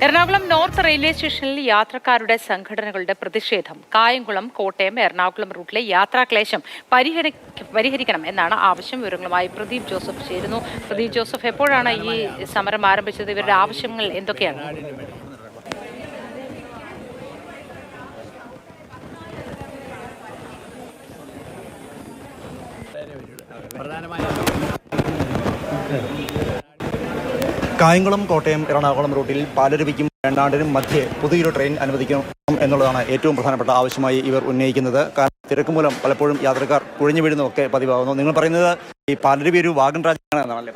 Ernakulam north railway സ്റ്റേഷനിൽ യാത്രക്കാരുടെ സംഘടനകളുടെ പ്രതിഷേധം. കായംകുളം, കോട്ടയം, എറണാകുളം റൂട്ടിലെ യാത്രാക്ലേശം പരിഹരിക്കണം എന്നാണ് ആവശ്യം. വിവരങ്ങളുമായി പ്രദീപ് ജോസഫ് ചേരുന്നു. പ്രദീപ് ജോസഫ്, എപ്പോഴാണ് ഈ സമരം ആരംഭിച്ചത്? ഇവരുടെ ആവശ്യങ്ങൾ എന്തൊക്കെയാണ്? കായംകുളം, കോട്ടയം, എറണാകുളം റൂട്ടിൽ പാലരുവിക്കും വേണാടിനും മധ്യേ പുതിയൊരു ട്രെയിൻ അനുവദിക്കണം എന്നുള്ളതാണ് ഏറ്റവും പ്രധാനപ്പെട്ട ആവശ്യമായി ഇവർ ഉന്നയിക്കുന്നത്. കാരണം തിരക്ക് മൂലം പലപ്പോഴും യാത്രക്കാർ കുഴിഞ്ഞു വീഴുന്നതൊക്കെ പതിവാകുന്നു. നിങ്ങൾ പറയുന്നത് ഈ പാലരുവി ഒരു വാഗൺ രാജ്യമാണ് എന്നാണല്ലേ?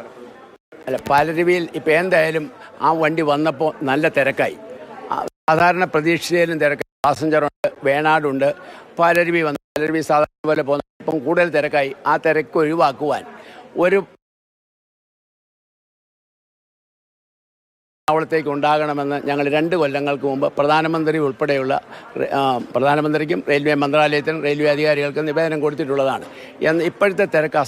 അല്ല, പാലരുവിയിൽ ഇപ്പോൾ എന്തായാലും ആ വണ്ടി വന്നപ്പോൾ നല്ല തിരക്കായി. സാധാരണ പ്രതീക്ഷിച്ചതിലും തിരക്കായി. പാസഞ്ചറുണ്ട്, വേണാടുണ്ട്. പാലരുവി സാധാരണ പോലെ പോകുന്ന ഇപ്പം കൂടുതൽ തിരക്കായി. ആ തിരക്ക് ഒഴിവാക്കുവാൻ ഒരു എറണാകുളത്തേക്ക് ഉണ്ടാകണമെന്ന് ഞങ്ങൾ 2 കൊല്ലങ്ങൾക്ക് മുമ്പ് പ്രധാനമന്ത്രി ഉൾപ്പെടെയുള്ള പ്രധാനമന്ത്രിക്കും റെയിൽവേ മന്ത്രാലയത്തിനും റെയിൽവേ അധികാരികൾക്കും നിവേദനം കൊടുത്തിട്ടുള്ളതാണ്. ഇപ്പോഴത്തെ തിരക്ക്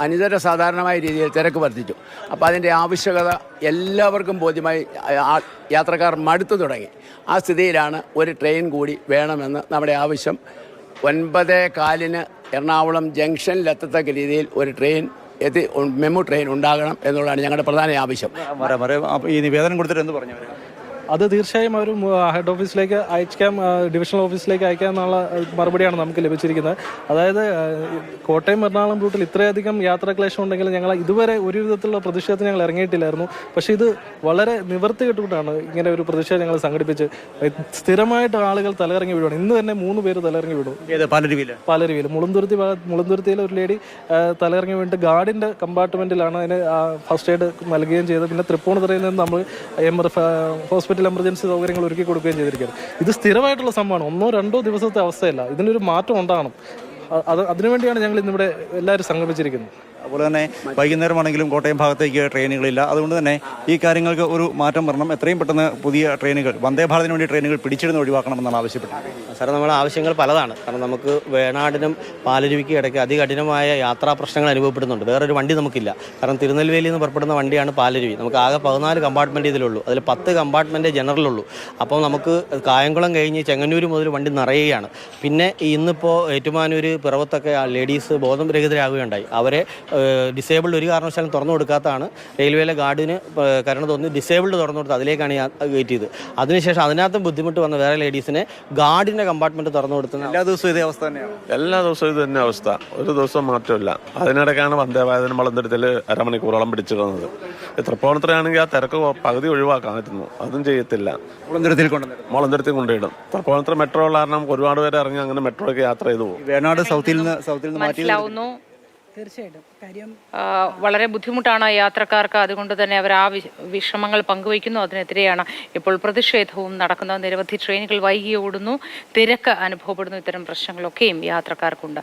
അനിതര സാധാരണമായ രീതിയിൽ തിരക്ക് വർദ്ധിച്ചു. അപ്പോൾ അതിൻ്റെ ആവശ്യകത എല്ലാവർക്കും ബോധ്യമായി. യാത്രക്കാർ മടുത്തു തുടങ്ങി. ആ സ്ഥിതിയിലാണ് ഒരു ട്രെയിൻ കൂടി വേണമെന്ന് നമ്മുടെ ആവശ്യം. 9:15 എറണാകുളം ജംഗ്ഷനിലെത്തത്തക്ക രീതിയിൽ ഒരു ട്രെയിൻ മെമു ട്രെയിൻ ഉണ്ടാകണം എന്നുള്ളതാണ് ഞങ്ങളുടെ പ്രധാന ആവശ്യം. ഈ നിവേദനം കൊടുത്തിട്ട് എന്ത് പറഞ്ഞു? അത് തീർച്ചയായും അവർ ഹെഡ് ഓഫീസിലേക്ക് അയക്കാം, ഡിവിഷണൽ ഓഫീസിലേക്ക് അയക്കാം എന്നുള്ള മറുപടിയാണ് നമുക്ക് ലഭിച്ചിരിക്കുന്നത്. അതായത് കോട്ടയം എറണാകുളം റൂട്ടിൽ ഇത്രയധികം യാത്രാക്ലേശം ഉണ്ടെങ്കിൽ ഞങ്ങൾ ഇതുവരെ ഒരു വിധത്തിലുള്ള പ്രതിഷേധത്തിന് ഞങ്ങൾ ഇറങ്ങിയിട്ടില്ലായിരുന്നു. പക്ഷേ ഇത് വളരെ നിവർത്തി കെട്ടുകൊണ്ടാണ് ഇങ്ങനെ ഒരു പ്രതിഷേധം ഞങ്ങൾ സംഘടിപ്പിച്ച് സ്ഥിരമായിട്ട് ആളുകൾ തലയിറങ്ങി വീഴുകയാണ്. ഇന്ന് തന്നെ 3 പേര് തലയിറങ്ങി വീണു. പാലരുവിയിൽ മുളന്തുരുത്തിയിലെ ഒരു ലേഡി തലയിറങ്ങി വീണിട്ട് ഗാർഡിൻ്റെ കമ്പാർട്ട്മെൻറ്റിലാണ് അതിന് ഫസ്റ്റ് എയ്ഡ് നൽകുകയും ചെയ്തത്. പിന്നെ തൃപ്പൂണിത്തുറയിൽ നിന്ന് നമ്മൾ ഹോസ്പിറ്റൽ എമർജൻസി സൗകര്യങ്ങൾ ഒരുക്കി കൊടുക്കുകയും ചെയ്തിരിക്കുകയാണ്. ഇത് സ്ഥിരമായിട്ടുള്ള സംഭവമാണ്. 1-2 ദിവസത്തെ അവസ്ഥയല്ല. ഇതിനൊരു മാറ്റം ഉണ്ടാകണം. അതിനുവേണ്ടിയാണ് ഞങ്ങൾ ഇന്നിവിടെ എല്ലാവരും സംഗമിച്ചിരിക്കുന്നത്. അതുപോലെ തന്നെ വൈകുന്നേരമാണെങ്കിലും കോട്ടയം ഭാഗത്തേക്ക് ട്രെയിനുകളില്ല. അതുകൊണ്ട് തന്നെ ഈ കാര്യങ്ങൾക്ക് ഒരു മാറ്റം വരണം. എത്രയും പെട്ടെന്ന് പുതിയ ട്രെയിനുകൾ, വന്ദേ ഭാരതിന് വേണ്ടി ട്രെയിനുകൾ പിടിച്ചിടുന്ന ഒഴിവാക്കണമെന്നാണ് ആവശ്യപ്പെട്ടത്. സാറേ, നമ്മുടെ ആവശ്യങ്ങൾ പലതാണ്. കാരണം നമുക്ക് വേണാടിനും പാലരുവിക്കും ഇടയ്ക്ക് അതികഠിനമായ യാത്രാ പ്രശ്നങ്ങൾ അനുഭവപ്പെടുന്നുണ്ട്. വേറൊരു വണ്ടി നമുക്കില്ല. കാരണം തിരുനെൽവേലിയിൽ നിന്ന് പുറപ്പെടുന്ന വണ്ടിയാണ് പാലരുവി. നമുക്ക് ആകെ 14 കമ്പാർട്ട്മെൻറ്റ് ഇതിലുള്ളൂ. അതിൽ 10 കമ്പാർട്ട്മെൻറ്റ് ജനറലുള്ളൂ. അപ്പോൾ നമുക്ക് കായംകുളം കഴിഞ്ഞ് ചെങ്ങന്നൂർ മുതൽ വണ്ടി നിറയുകയാണ്. പിന്നെ ഇന്നിപ്പോൾ ഏറ്റുമാനൂർ, പിറവത്തൊക്കെ ലേഡീസ് ബോധം രഹിതരാകുകയുണ്ടായി. അവരെ ഡിസേബിൾഡ് ഒരു കാരണവശാലും തുറന്നു കൊടുക്കാത്തതാണ്. റെയിൽവേയിലെ ഗാർഡിന് കരണം തോന്നി ഡിസേബിൾഡ് തുറന്നു കൊടുത്ത് അതിലേക്കാണ് കയറ്റി ചെയ്ത്. അതിനുശേഷം അതിനകത്തും ബുദ്ധിമുട്ട് വന്ന വേറെ ലേഡീസിനെ ഗാർഡിൻ്റെ കമ്പാർട്ട്മെൻറ്റ് തുറന്നു കൊടുത്തത്. എല്ലാ ദിവസവും ഇതേ അവസ്ഥ തന്നെയാണ്. എല്ലാ ദിവസവും ഇത് തന്നെ അവസ്ഥ. ഒരു ദിവസം മാറ്റമില്ല. അതിനിടയ്ക്കാണ് വന്ദേ ഭാരതിന് മുളന്തുരുത്തിൽ അരമണിക്കൂറോളം പിടിച്ചിടുന്നത്. തൃപ്പൂണിത്തുറയാണെങ്കിൽ ആ തിരക്ക് പകുതി ഒഴിവാക്കാമായിരുന്നു. അതും ചെയ്യത്തില്ല. മുളന്തുരുത്തിൽ കൊണ്ടിടും. തൃപ്പൂണിത്തുറ മെട്രോ ഉള്ള കാരണം ഒരുപാട് പേര് ഇറങ്ങി അങ്ങനെ മെട്രോയ്ക്ക് യാത്ര ചെയ്തു പോകും. വേണാട് സൗത്തിൽ നിന്ന് മനസ്സിലാവുന്നു. തീർച്ചയായിട്ടും കാര്യം വളരെ ബുദ്ധിമുട്ടാണ് യാത്രക്കാർക്ക്. അതുകൊണ്ട് തന്നെ അവർ ആ വിഷമങ്ങൾ പങ്കുവയ്ക്കുന്നു. അതിനെതിരെയാണ് ഇപ്പോൾ പ്രതിഷേധവും നടക്കുന്നത്. നിരവധി ട്രെയിനുകൾ വൈകി ഓടുന്നു, തിരക്ക് അനുഭവപ്പെടുന്നു. ഇത്തരം പ്രശ്നങ്ങളൊക്കെയും യാത്രക്കാർക്കുണ്ട്.